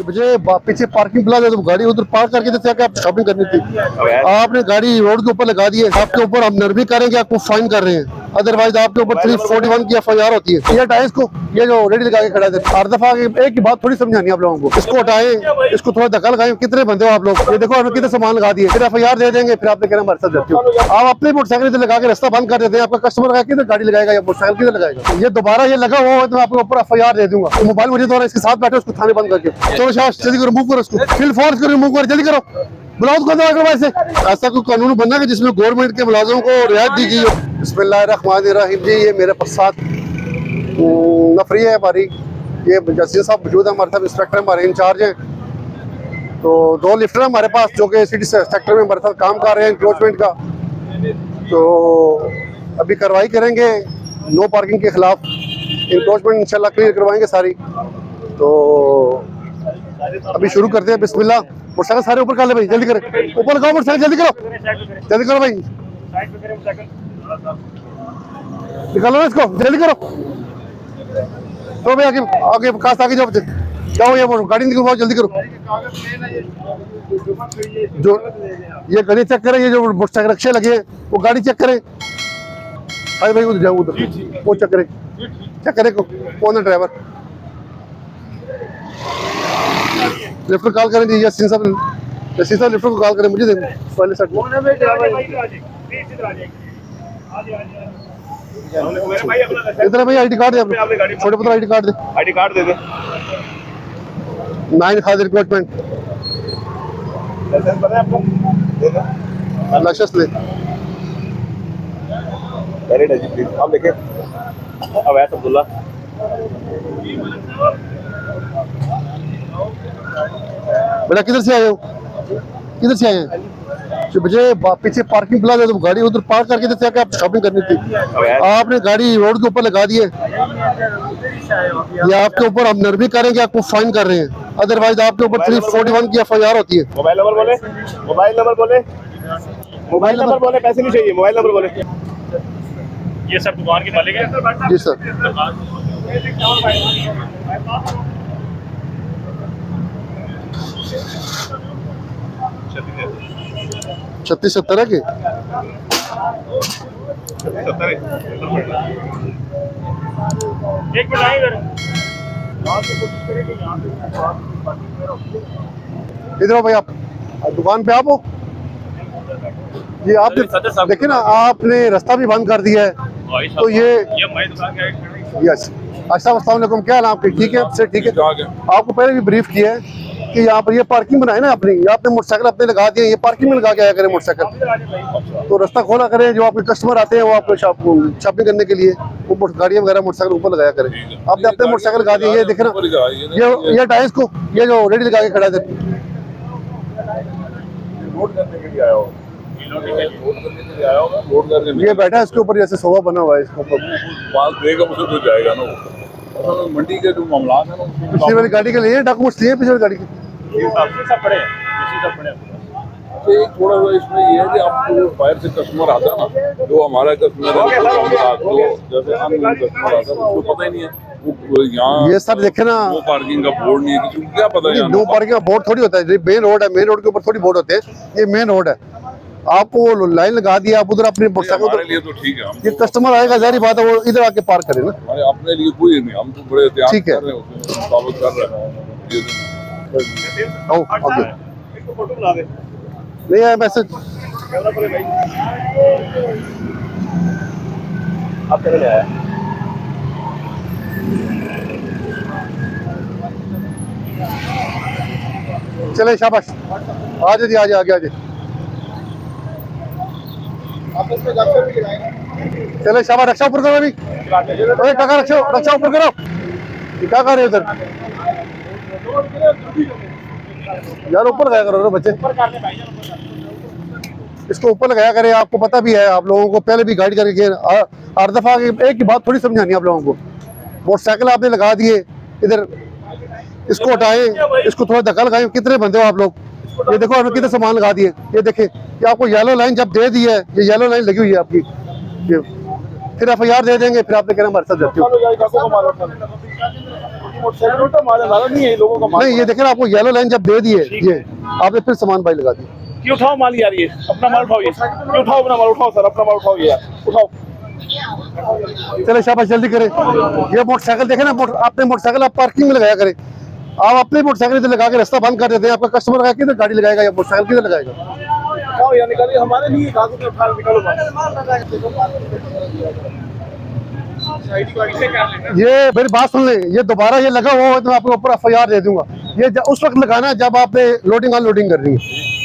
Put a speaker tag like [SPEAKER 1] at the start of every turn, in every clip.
[SPEAKER 1] मुझे पीछे parking plaza तो गाड़ी उधर पार्क करके तो क्या आप शॉपिंग करनी थी। आपने गाड़ी रोड के ऊपर लगा दी है, आपके ऊपर हम नरमी करेंगे, आपको फाइन कर रहे हैं। अदरवाइज आपके ऊपर 341 की FIR होती है। ये टाइस को ये जो रेडी लगा के खड़ा है, हर दफा एक ही बात थोड़ी समझानी है आप लोगों को। इसको हटाएं, इसको थोड़ा धक्का लगाएं। कितने बंदे हो आप लोग? ये देखो हमने कितने सामान लगा दिए, फिर FIR दे देंगे, फिर आपने कहना हमारे साथ जाते हो। आप अपने मोटरसाइकिल लगा के रास्ता बंद कर देते हैं। आपका कस्टमर लगा किधर गाड़ी लगाएगा या मोटरसाइकिल किधर लगाएगा? ये दोबारा ये लगा हुआ है तो मैं आपके ऊपर FIR दे दूंगा। तो मोबाइल मुझे दोबारा इसके साथ बैठे उसको थाने बंद करके। चलो शाबाश, जल्दी करो, मूव करो उसको, फिल फोर्स करो, मूव करो, जल्दी करो, बुलाओ उसको वैसे। ऐसा कोई कानून बनना कि जिसमें गवर्नमेंट के मुलाजिमों को रियायत दी गई हो। बिस्मिल्लाहिर्रहमानिर्रहीम जी, ये मेरे साथ नफरी है हमारी, ये जस्टिस साहब मौजूद है हमारे साथ, इंस्पेक्टर हमारे इंचार्ज हैं। तो 2 लिफ्टर हमारे पास जो कि सिटी सेक्टर में हमारे साथ काम कर रहे हैं इंक्रोचमेंट का। तो अभी कार्रवाई करेंगे नो पार्किंग के खिलाफ, इंक्रोचमेंट इंशाल्लाह क्लियर करवाएंगे सारी। तो अभी शुरू करते हैं, बिस्मिल्लाह। मोटरसाइकिल सारे ऊपर कर ले भाई, जल्दी करें, ऊपर लगाओ मोटरसाइकिल, जल्दी करो, जल्दी करो भाई, निकालो ना इसको, जल्दी करो। तो भाई आगे आगे काश आगे जाओ, जाओ, ये गाड़ी निकलवाओ, जल्दी करो। जो ये गाड़ी चेक करें, ये जो मोटरसाइकिल रक्शे लगे हैं वो गाड़ी चेक करें। अरे भाई उधर जाओ, उधर वो चेक करें कौन है ड्राइवर। लिफ्ट कॉल करें जी, यसीन साहब लिफ्ट को कॉल करें, मुझे दे पहले सेट। इधर भाई आईडी कार्ड दे, छोटे पुत्र आईडी कार्ड दे दे। 9 खादिर रिक्रूटमेंट लाइसेंस पता है आपको? दे दो लाइसेंस ले। वेरी नाइस प्लीज, आप देखें अवैध अब्दुल्ला। बेटा किधर से आए हो? किधर से आए हैं? मुझे पीछे पार्किंग प्लाजा तो गाड़ी उधर पार्क करके तो क्या आप शॉपिंग करनी थी। आपने गाड़ी रोड के ऊपर लगा दी है, ये आपके ऊपर हम नरमी करेंगे, आपको फाइन कर रहे हैं। अदरवाइज आपके ऊपर 341 की FIR होती है। मोबाइल नंबर बोले, पैसे नहीं चाहिए, मोबाइल नंबर बोले।
[SPEAKER 2] ये सब दुकान के मालिक है
[SPEAKER 1] जी सर। छत्तीस 70 है की
[SPEAKER 2] एक मिनट
[SPEAKER 1] इधर हो भाई, आप दुकान पे आप हो जी। आप देखिए ना, आपने रास्ता भी बंद कर दिया है, तो ये यस। अस्सलाम वालेकुम, क्या हाल है आपके? ठीक है सर, ठीक है। आपको पहले भी ब्रीफ किया है कि यहाँ पर ये पार्किंग बनाए ना अपनी, आपने मोटरसाइकिल अपने लगा दिए, ये पार्किंग में लगा के आया करें मोटरसाइकिल। तो रास्ता खोला करें, जो आपके कस्टमर आते हैं वो आपको शॉपिंग करने के लिए वो गाड़ियाँ वगैरह मोटरसाइकिल ऊपर लगाया करें। आपने अपने मोटरसाइकिल लगा दिए, ये देखे ना, ये टाइस को ये जो रेडी लगा के खड़ा है, ये बैठा है इसके ऊपर, जैसे सोफा बना हुआ है इसके ऊपर
[SPEAKER 3] जाएगा ना मंडी के जो मामला है ना,
[SPEAKER 1] पिछली वाली गाड़ी के लिए डॉक्यूमेंट्स लिए, पिछली वाली गाड़ी के
[SPEAKER 3] थोड़ा सा इसमें ये है कि आपको बाहर से कस्टमर आता है ना, जो हमारा कस्टमर है, जैसे अननोन कस्टमर आता है उसको पता ही नहीं है वो यहाँ
[SPEAKER 1] ये सर देखे ना,
[SPEAKER 3] नो पार्किंग का बोर्ड नहीं है, किसी को क्या पता है?
[SPEAKER 1] नो पार्किंग का बोर्ड थोड़ी होता है, मेन रोड है, मेन रोड के ऊपर थोड़ी बोर्ड होते हैं, ये मेन रोड है। आपको वो लाइन लगा दिया, आप उधर अपनी
[SPEAKER 3] हमारे लिए तो ठीक है,
[SPEAKER 1] ये कस्टमर आएगा, जारी बात है वो इधर आके पार्क करे ना।
[SPEAKER 3] हमारे अपने लिए कोई नहीं, हम तो बड़े एहतियात
[SPEAKER 1] ठीक है,
[SPEAKER 3] कर रहे हैं, उसमें मुताबिक कर रहे हैं।
[SPEAKER 1] नहीं आया मैसेज,
[SPEAKER 2] आप चले आया
[SPEAKER 1] चले शाबाश, आज जी आज आगे आगे चले शाबाश। रक्षा ऊपर करो अभी, काका रक्षा ऊपर करो, क्या कर रहे हो उधर यार? ऊपर लगाया करो बच्चे, इसको ऊपर लगाया करे। आपको पता भी है, आप लोगों को पहले भी गाइड करके हर दफा एक ही बात थोड़ी समझानी है आप लोगों को। मोटरसाइकिल आपने लगा दिए इधर, इसको हटाएं, इसको थोड़ा धक्का लगाएं। कितने बंदे हो आप लोग? ये देखो हमने कितने सामान लगा दिए, ये देखें। ये आपको येलो लाइन जब दे दी है, ये येलो लाइन लगी हुई है आपकी, ये फिर FIR दे देंगे, फिर आपने कहना हमारे साथ जाते हो।
[SPEAKER 3] आपकी मोटरसाइकिल उल्टा मारा ज्यादा नहीं है लोगों का माल।
[SPEAKER 1] नहीं ये देखे ना, आपको येलो लाइन जब दे दिए ये आपने फिर सामान भाई लगा दिया।
[SPEAKER 2] क्यों उठाओ माल यार, ये अपना माल उठाओ, ये क्यों उठाओ अपना माल, उठाओ सर अपना माल उठाओ, ये यार उठाओ।
[SPEAKER 1] चले शाबाश, जल्दी करें। ये मोटरसाइकिल देखे ना, अपने मोटरसाइकिल आप पार्किंग में लगाया करें। आप अपने मोटरसाइकिल इधर लगा के रास्ता बंद कर देते हैं, आपका कस्टमर आके किधर गाड़ी लगाएगा या मोटरसाइकिल किधर लगाएगा?
[SPEAKER 2] उठाओ यार, निकालिए, हमारे लिए कागज उठा निकालो माल।
[SPEAKER 1] ये मेरी बात सुन ले, ये दोबारा ये लगा हुआ है तो मैं आपके ऊपर FIR दे दूंगा। ये उस वक्त लगाना जब आपने लोडिंग अनलोडिंग करनी है,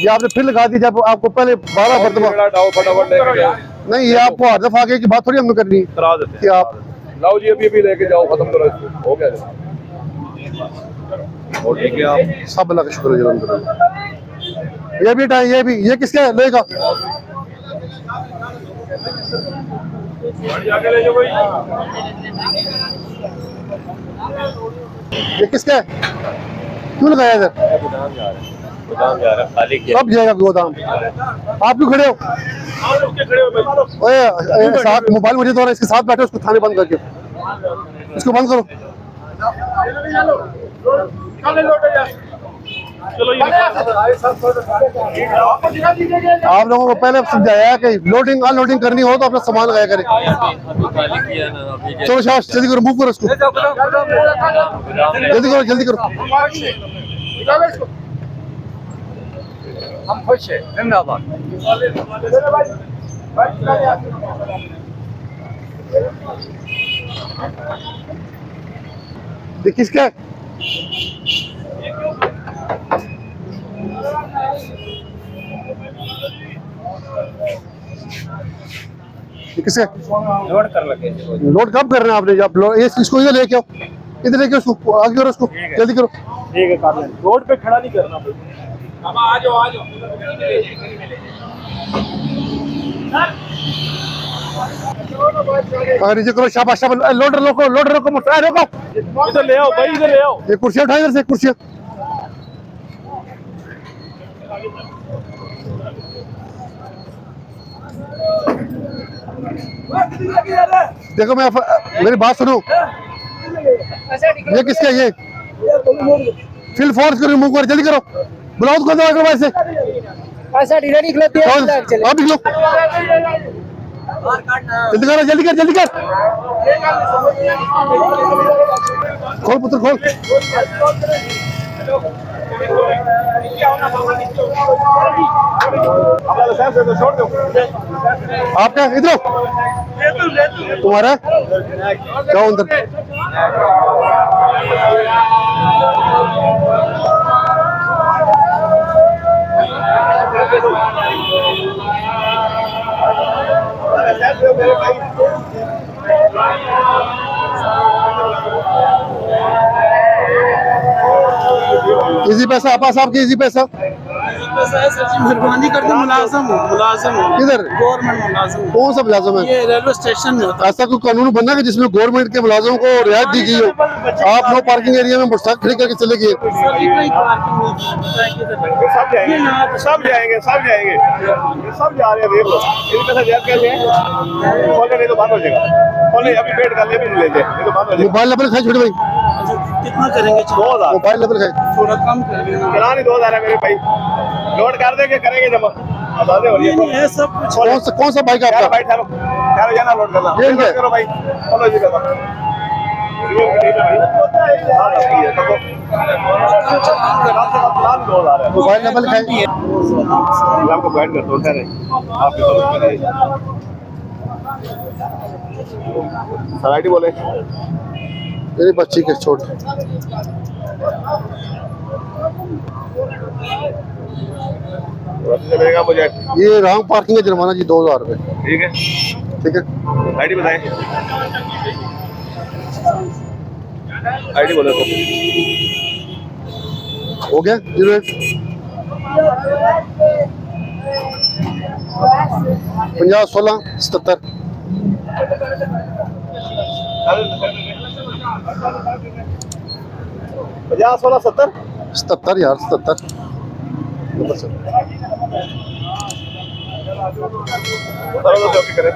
[SPEAKER 1] ये आपने फिर लगा दी जब आपको पहले 12 मरतबा।
[SPEAKER 3] फटाफट लेके जाओ।
[SPEAKER 1] नहीं ये आपको हर दफा आगे की बात थोड़ी हमने करनी है
[SPEAKER 3] करा देते
[SPEAKER 1] कि आप
[SPEAKER 3] लाओ जी, अभी लेके जाओ, खत्म करो इसको, हो गया। और ठीक है, आप
[SPEAKER 1] सब अल्लाह का शुक्र है अल्हम्दुलिल्लाह। ये भी टाइम, ये किसका है लेगा?
[SPEAKER 2] जाके ले जाओ भाई।
[SPEAKER 1] ये किसका है? क्यों लगाया इधर?
[SPEAKER 2] गोदाम जा रहा है, खाली किया।
[SPEAKER 1] कब जाएगा गोदाम? आप क्यों खड़े हो?
[SPEAKER 2] आप लोग के खड़े हो भाई।
[SPEAKER 1] ओए साथ मोबाइल मुझे दो, इसके साथ बैठे, उसको थाने बंद करके इसको बंद करो।
[SPEAKER 2] चलो ये
[SPEAKER 1] आप लोगों को पहले समझाया कि लोडिंग अनलोडिंग करनी हो तो अपना सामान लगाया करें। चलो शाबाश, जल्दी करो, मूव करो इसको, जल्दी करो जल्दी करो।
[SPEAKER 2] हम खुश है, जिंदाबाद।
[SPEAKER 1] ये किसका है? ये किसका है?
[SPEAKER 2] लोड कर लगे।
[SPEAKER 1] लोड कब कर रहे हैं आपने? जब ये इसको इधर लेके आओ, इधर लेके उसको आगे करो, उसको जल्दी करो।
[SPEAKER 2] ठीक है, कर लें। रोड पे खड़ा नहीं करना भाई। अब आ जाओ, आ जाओ।
[SPEAKER 1] नीचे करो, शाबाश शाबाश। लोडर रोको, लोडर रोको, मोटर रोको,
[SPEAKER 2] इधर ले आओ भाई, इधर ले आओ।
[SPEAKER 1] ये कुर्सियाँ उठाओ इधर से, कुर्सियाँ। देखो मेरी बात सुनो, ये किसका है? ये फिल फोर्स करो, मूव कर, जल्दी करो, बुलाओ तो दो अगर वैसे आप निकलो, जल्दी करो, जल्दी कर, जल्दी कर, खोल पुत्र खोल। आपका इधर तुम्हारा जाओ अंदर। इजी पैसा आपा साहब की, इजी पैसा
[SPEAKER 4] मेहरबानी कर दो। मुलाजिम हूँ
[SPEAKER 1] किधर?
[SPEAKER 4] गवर्नमेंट मुलाजिम हूँ।
[SPEAKER 1] कौन सा मुलाजिम है?
[SPEAKER 4] ये रेलवे स्टेशन में होता
[SPEAKER 1] ऐसा कोई कानून बनना है जिसमें गवर्नमेंट के मुलाजिम को रियायत दी गई हो? आप नो पार्किंग एरिया में मोटरसाइकिल खड़ी करके चले गए।
[SPEAKER 2] सब जाएंगे, सब जाएंगे, सब जा रहे हैं। देख लो इनके पैसा रियायत कैसे है? खोले नहीं तो बंद हो जाएगा। खोले अभी पेड कर ले, ले ले, नहीं तो बंद हो जाएगा।
[SPEAKER 1] मोबाइल नंबर खाए छोटे भाई,
[SPEAKER 4] कितना करेंगे?
[SPEAKER 2] 2000
[SPEAKER 1] मोबाइल नंबर खाए
[SPEAKER 4] थोड़ा कम कर देना।
[SPEAKER 2] चला नहीं, 2000 है मेरे भाई। लोड कर देंगे, करेंगे जमा। बता दे
[SPEAKER 4] ये नहीं है सब कुछ।
[SPEAKER 1] कौन सा बाइक है
[SPEAKER 2] यार
[SPEAKER 1] आपका?
[SPEAKER 2] भाई ठहरो, ठहरो, जाना लोड करना।
[SPEAKER 1] ये क्या?
[SPEAKER 2] करो भाई, चलो जी करना।
[SPEAKER 1] मोबाइल नंबर खाए।
[SPEAKER 2] आपको गाइड कर दो, ठहरे आपकी तरफ में नहीं। सर आईडी बोले।
[SPEAKER 1] मेरी बच्ची के छोड़।
[SPEAKER 2] चलेगा मुझे।
[SPEAKER 1] ये रॉन्ग पार्किंग का जुर्माना जी 2000 रुपये।
[SPEAKER 2] ठीक है,
[SPEAKER 1] ठीक है,
[SPEAKER 2] आईडी बताएं। आईडी बोले तो
[SPEAKER 1] हो गया 08 50 16 77।
[SPEAKER 2] 50 16 70
[SPEAKER 1] 77 यार 77 नंबर सर।
[SPEAKER 2] चलो चौकी करें।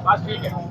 [SPEAKER 2] बस ठीक है।